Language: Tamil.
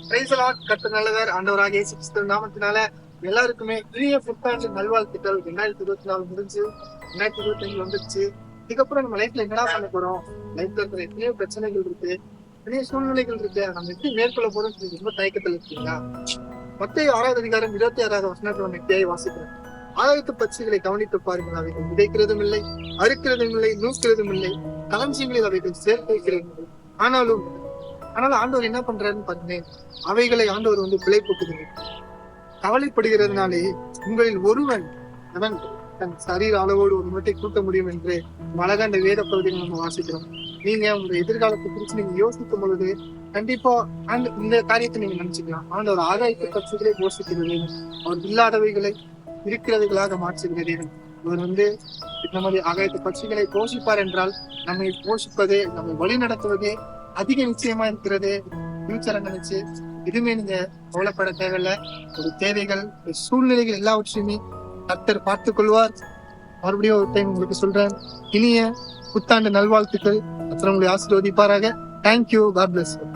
கர்த்தர் நல்லவர். ஆண்டவராகிய இயேசு கிறிஸ்துவின் நாமத்தினால எல்லாருக்குமே இனிய புத்தாண்டு நல்வாழ்த்துக்கள். 2024 முடிஞ்சு 2025 வந்துருச்சு. இதுக்கப்புறம் நம்ம லைஃப்ல என்னடா பண்ண போறோம்? லைஃப்ல இருக்கிற எத்தனையோ பிரச்சனைகள் இருக்கு, எத்தனையோ சூழ்நிலைகள் இருக்கு. நம்ம எப்படி மேற்கொள்ள போறோம் சொல்லி ரொம்ப தயக்கத்தில் இருக்கீங்களா? மத்தேயு 6வது அதிகாரம் 26வது வசனத்தை நம்ம எப்படியாய் வாசிக்கிறோம். ஆகாயத்து பட்சிகளை கவனித்து பாருங்கள். அவைகள் விதைக்கிறதும் இல்லை, அறுக்கிறதும் இல்லை, நூக்கிறதும் இல்லை, களஞ்சியங்களில் அவைகள் சேர்த்து வைக்கிறதும் இல்லை. ஆனாலும் ஆண்டவர் என்ன பண்றாருன்னு பாருங்க, அவைகளை ஆண்டவர் பிழை போட்டுகிறார். கவலைப்படுகிறதுனாலே உங்களில் ஒருவன் அவன் தன் சரீர அளவோடு ஒரு முட்டை கூட்ட முடியும் என்று அழகாண்ட வேத பகுதியில் நம்ம வாசிக்கிறோம். நீங்க உங்களுடைய எதிர்காலத்தை குறித்து நீங்க யோசிக்கும் பொழுது கண்டிப்பா இந்த காரியத்தை நீங்க நினைச்சுக்கலாம். ஆண்டவர் ஆகாயத்து பட்சிகளை போஷிக்கிறது, அவர் இல்லாதவைகளை இருக்கிறவைகளாக மாற்றுகிறது. அவர் இந்த மாதிரி ஆகாயத்து பட்சிகளை போஷிப்பார் என்றால் நம்மை போஷிப்பதே, நம்மை வழி நடத்துவதே அதிக நிச்சயமா இருக்கிறது. ஃபியூச்சரை நினைச்சு எதுவுமே நீங்க கவலைப்பட தேவையில்லை. ஒரு தேவைகள், சூழ்நிலைகள் எல்லாவற்றையுமே கர்த்தர் பார்த்துக் கொள்வார். மறுபடியும் ஒரு டைம் உங்களுக்கு சொல்றேன், இனிய புத்தாண்டு நல்வாழ்த்துக்கள். கர்த்தர் உங்களை ஆசீர்வதிப்பாராக. தேங்க்யூ. God bless you.